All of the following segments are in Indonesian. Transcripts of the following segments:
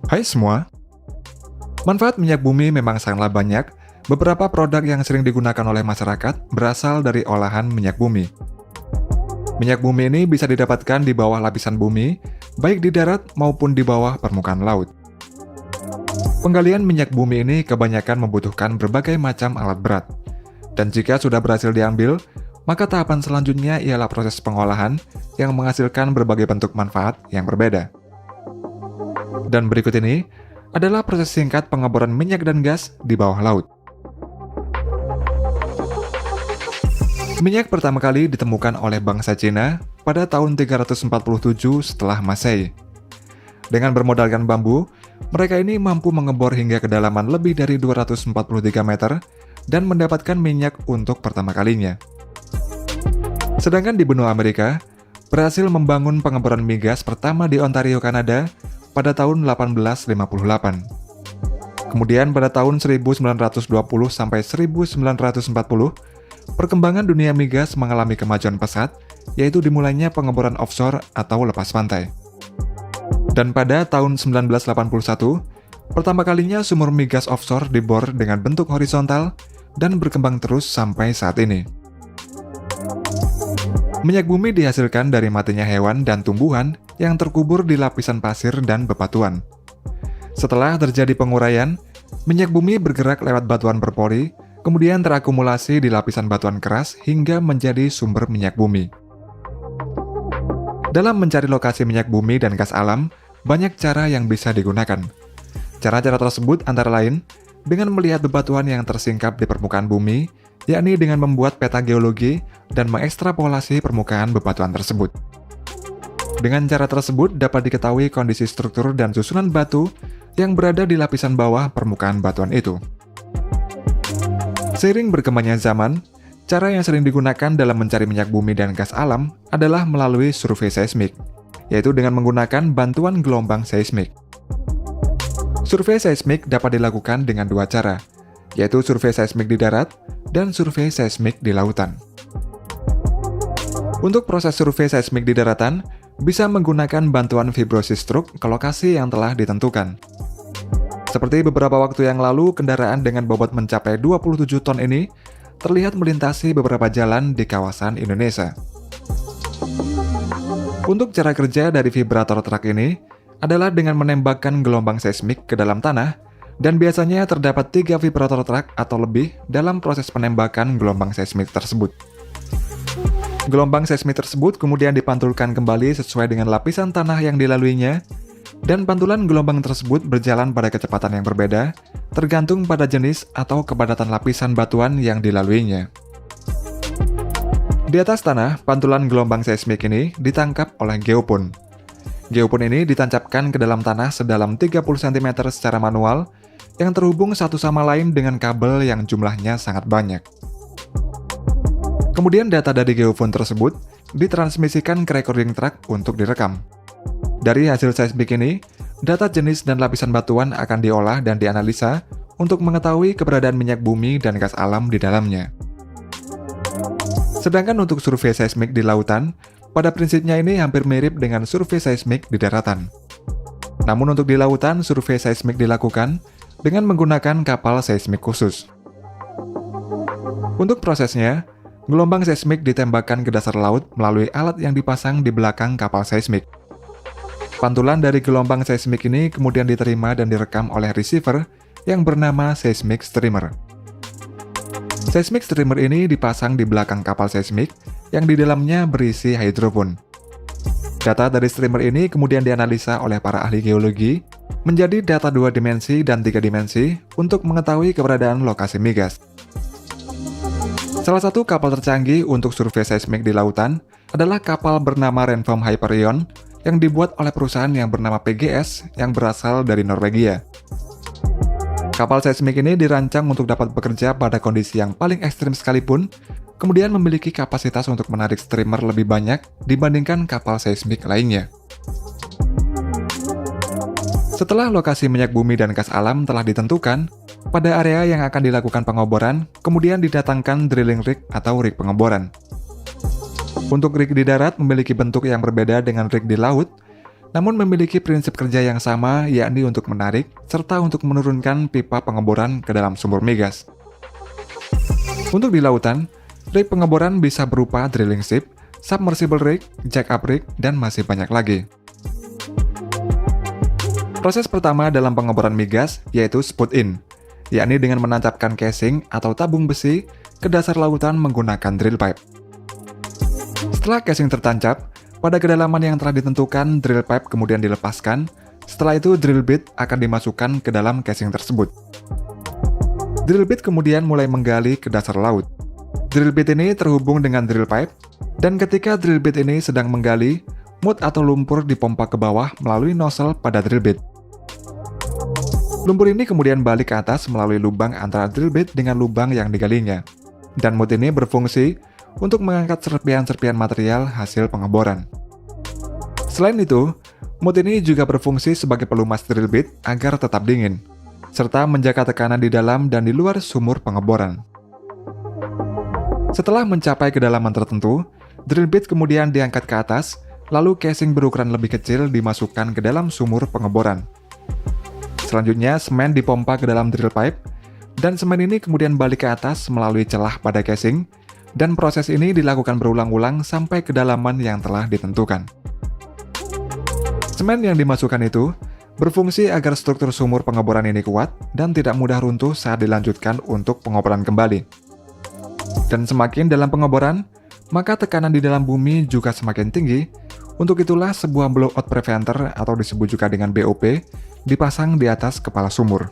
Hai semua, manfaat minyak bumi memang sangatlah banyak. Beberapa produk yang sering digunakan oleh masyarakat berasal dari olahan minyak bumi. Minyak bumi ini bisa didapatkan di bawah lapisan bumi, baik di darat maupun di bawah permukaan laut. Penggalian minyak bumi ini kebanyakan membutuhkan berbagai macam alat berat. Dan jika sudah berhasil diambil, maka tahapan selanjutnya ialah proses pengolahan yang menghasilkan berbagai bentuk manfaat yang berbeda. Dan berikut ini adalah proses singkat pengeboran minyak dan gas di bawah laut. Minyak pertama kali ditemukan oleh bangsa Cina pada tahun 347 setelah Masehi. Dengan bermodalkan bambu, mereka ini mampu mengebor hingga kedalaman lebih dari 243 meter dan mendapatkan minyak untuk pertama kalinya. Sedangkan di benua Amerika, berhasil membangun pengeboran migas pertama di Ontario, Kanada pada tahun 1858. Kemudian pada tahun 1920 sampai 1940, perkembangan dunia migas mengalami kemajuan pesat, yaitu dimulainya pengeboran offshore atau lepas pantai. Dan pada tahun 1981, pertama kalinya sumur migas offshore dibor dengan bentuk horizontal dan berkembang terus sampai saat ini. Minyak bumi dihasilkan dari matinya hewan dan tumbuhan yang terkubur di lapisan pasir dan bebatuan. Setelah terjadi penguraian, minyak bumi bergerak lewat batuan berpori, kemudian terakumulasi di lapisan batuan keras hingga menjadi sumber minyak bumi. Dalam mencari lokasi minyak bumi dan gas alam, banyak cara yang bisa digunakan. Cara-cara tersebut antara lain dengan melihat bebatuan yang tersingkap di permukaan bumi, yakni dengan membuat peta geologi dan mengekstrapolasi permukaan bebatuan tersebut. Dengan cara tersebut dapat diketahui kondisi struktur dan susunan batu yang berada di lapisan bawah permukaan batuan itu. Seiring berkembangnya zaman, cara yang sering digunakan dalam mencari minyak bumi dan gas alam adalah melalui survei seismik, yaitu dengan menggunakan bantuan gelombang seismik. Survei seismik dapat dilakukan dengan dua cara, yaitu survei seismik di darat dan survei seismik di lautan. Untuk proses survei seismik di daratan, bisa menggunakan bantuan vibrosis truk ke lokasi yang telah ditentukan. Seperti beberapa waktu yang lalu, kendaraan dengan bobot mencapai 27 ton ini terlihat melintasi beberapa jalan di kawasan Indonesia. Untuk cara kerja dari vibrator truk ini adalah dengan menembakkan gelombang seismik ke dalam tanah, dan biasanya terdapat 3 vibrator truk atau lebih dalam proses penembakan gelombang seismik tersebut. Gelombang seismik tersebut kemudian dipantulkan kembali sesuai dengan lapisan tanah yang dilaluinya, dan pantulan gelombang tersebut berjalan pada kecepatan yang berbeda, tergantung pada jenis atau kepadatan lapisan batuan yang dilaluinya. Di atas tanah, pantulan gelombang seismik ini ditangkap oleh geopon. Geopon ini ditancapkan ke dalam tanah sedalam 30 cm secara manual, yang terhubung satu sama lain dengan kabel yang jumlahnya sangat banyak. Kemudian data dari geofon tersebut ditransmisikan ke recording track untuk direkam. Dari hasil seismik ini, data jenis dan lapisan batuan akan diolah dan dianalisa untuk mengetahui keberadaan minyak bumi dan gas alam di dalamnya. Sedangkan untuk survei seismik di lautan, pada prinsipnya ini hampir mirip dengan survei seismik di daratan. Namun untuk di lautan, survei seismik dilakukan dengan menggunakan kapal seismik khusus. Untuk prosesnya, gelombang seismik ditembakkan ke dasar laut melalui alat yang dipasang di belakang kapal seismik. Pantulan dari gelombang seismik ini kemudian diterima dan direkam oleh receiver yang bernama seismic streamer. Seismic streamer ini dipasang di belakang kapal seismik yang di dalamnya berisi hidrofon. Data dari streamer ini kemudian dianalisa oleh para ahli geologi menjadi data 2 dimensi dan 3 dimensi untuk mengetahui keberadaan lokasi migas. Salah satu kapal tercanggih untuk survei seismik di lautan adalah kapal bernama Renform Hyperion yang dibuat oleh perusahaan yang bernama PGS yang berasal dari Norwegia. Kapal seismik ini dirancang untuk dapat bekerja pada kondisi yang paling ekstrim sekalipun, kemudian memiliki kapasitas untuk menarik streamer lebih banyak dibandingkan kapal seismik lainnya. Setelah lokasi minyak bumi dan gas alam telah ditentukan, pada area yang akan dilakukan pengoboran, kemudian didatangkan drilling rig atau rig pengeboran. Untuk rig di darat memiliki bentuk yang berbeda dengan rig di laut, namun memiliki prinsip kerja yang sama, yakni untuk menarik serta untuk menurunkan pipa pengeboran ke dalam sumur migas. Untuk di lautan, rig pengeboran bisa berupa drilling ship, submersible rig, jack-up rig, dan masih banyak lagi. Proses pertama dalam pengeboran migas yaitu spud in, yakni dengan menancapkan casing atau tabung besi ke dasar lautan menggunakan drill pipe. Setelah casing tertancap, pada kedalaman yang telah ditentukan, drill pipe kemudian dilepaskan. Setelah itu, drill bit akan dimasukkan ke dalam casing tersebut. Drill bit kemudian mulai menggali ke dasar laut. Drill bit ini terhubung dengan drill pipe, dan ketika drill bit ini sedang menggali, mud atau lumpur dipompa ke bawah melalui nozzle pada drill bit. Lumpur ini kemudian balik ke atas melalui lubang antara drill bit dengan lubang yang digalinya, dan mud ini berfungsi untuk mengangkat serpihan-serpihan material hasil pengeboran. Selain itu, mud ini juga berfungsi sebagai pelumas drill bit agar tetap dingin, serta menjaga tekanan di dalam dan di luar sumur pengeboran. Setelah mencapai kedalaman tertentu, drill bit kemudian diangkat ke atas, lalu casing berukuran lebih kecil dimasukkan ke dalam sumur pengeboran. Selanjutnya, semen dipompa ke dalam drill pipe, dan semen ini kemudian balik ke atas melalui celah pada casing, dan proses ini dilakukan berulang-ulang sampai kedalaman yang telah ditentukan. Semen yang dimasukkan itu berfungsi agar struktur sumur pengeboran ini kuat dan tidak mudah runtuh saat dilanjutkan untuk pengeboran kembali. Dan semakin dalam pengeboran, maka tekanan di dalam bumi juga semakin tinggi. Untuk itulah sebuah blowout preventer atau disebut juga dengan BOP dipasang di atas kepala sumur.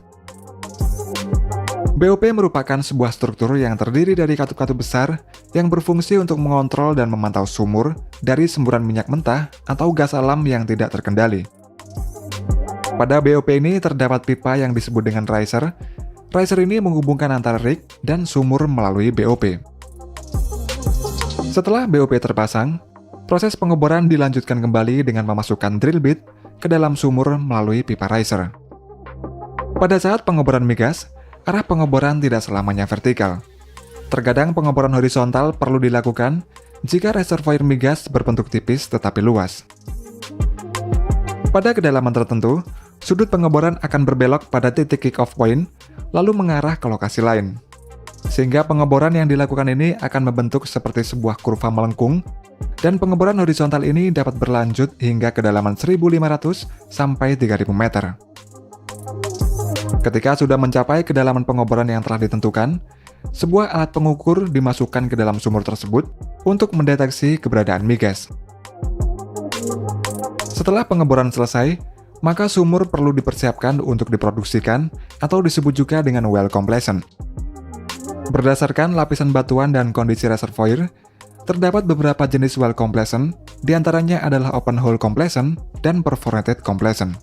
BOP merupakan sebuah struktur yang terdiri dari katup-katup besar yang berfungsi untuk mengontrol dan memantau sumur dari semburan minyak mentah atau gas alam yang tidak terkendali. Pada BOP ini terdapat pipa yang disebut dengan riser. Riser ini menghubungkan antara rig dan sumur melalui BOP. Setelah BOP terpasang, proses pengeboran dilanjutkan kembali dengan memasukkan drill bit ke dalam sumur melalui pipa riser. Pada saat pengeboran migas, arah pengeboran tidak selamanya vertikal. Terkadang pengeboran horizontal perlu dilakukan jika reservoir migas berbentuk tipis tetapi luas. Pada kedalaman tertentu, sudut pengeboran akan berbelok pada titik kick-off point, lalu mengarah ke lokasi lain. Sehingga pengeboran yang dilakukan ini akan membentuk seperti sebuah kurva melengkung, dan pengeboran horizontal ini dapat berlanjut hingga kedalaman 1.500 sampai 3.000 meter. Ketika sudah mencapai kedalaman pengeboran yang telah ditentukan, sebuah alat pengukur dimasukkan ke dalam sumur tersebut untuk mendeteksi keberadaan migas. Setelah pengeboran selesai, maka sumur perlu dipersiapkan untuk diproduksikan atau disebut juga dengan well completion. Berdasarkan lapisan batuan dan kondisi reservoir, terdapat beberapa jenis well completion, diantaranya adalah open hole completion dan perforated completion.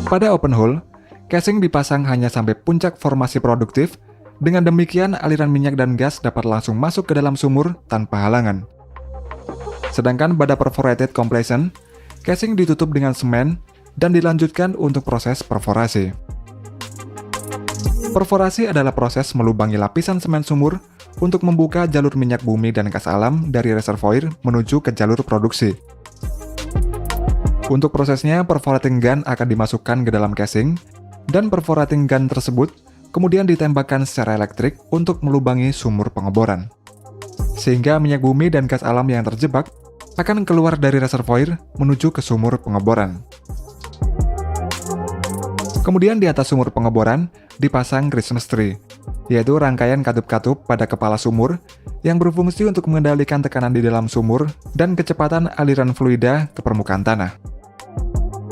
Pada open hole, casing dipasang hanya sampai puncak formasi produktif, dengan demikian aliran minyak dan gas dapat langsung masuk ke dalam sumur tanpa halangan. Sedangkan pada perforated completion, casing ditutup dengan semen dan dilanjutkan untuk proses perforasi. Perforasi adalah proses melubangi lapisan semen sumur untuk membuka jalur minyak bumi dan gas alam dari reservoir menuju ke jalur produksi. Untuk prosesnya, perforating gun akan dimasukkan ke dalam casing, dan perforating gun tersebut kemudian ditembakkan secara elektrik untuk melubangi sumur pengeboran. Sehingga minyak bumi dan gas alam yang terjebak akan keluar dari reservoir menuju ke sumur pengeboran. Kemudian di atas sumur pengeboran dipasang Christmas tree, yaitu rangkaian katup-katup pada kepala sumur yang berfungsi untuk mengendalikan tekanan di dalam sumur dan kecepatan aliran fluida ke permukaan tanah.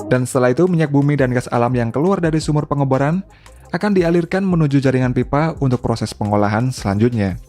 Dan setelah itu minyak bumi dan gas alam yang keluar dari sumur pengeboran akan dialirkan menuju jaringan pipa untuk proses pengolahan selanjutnya.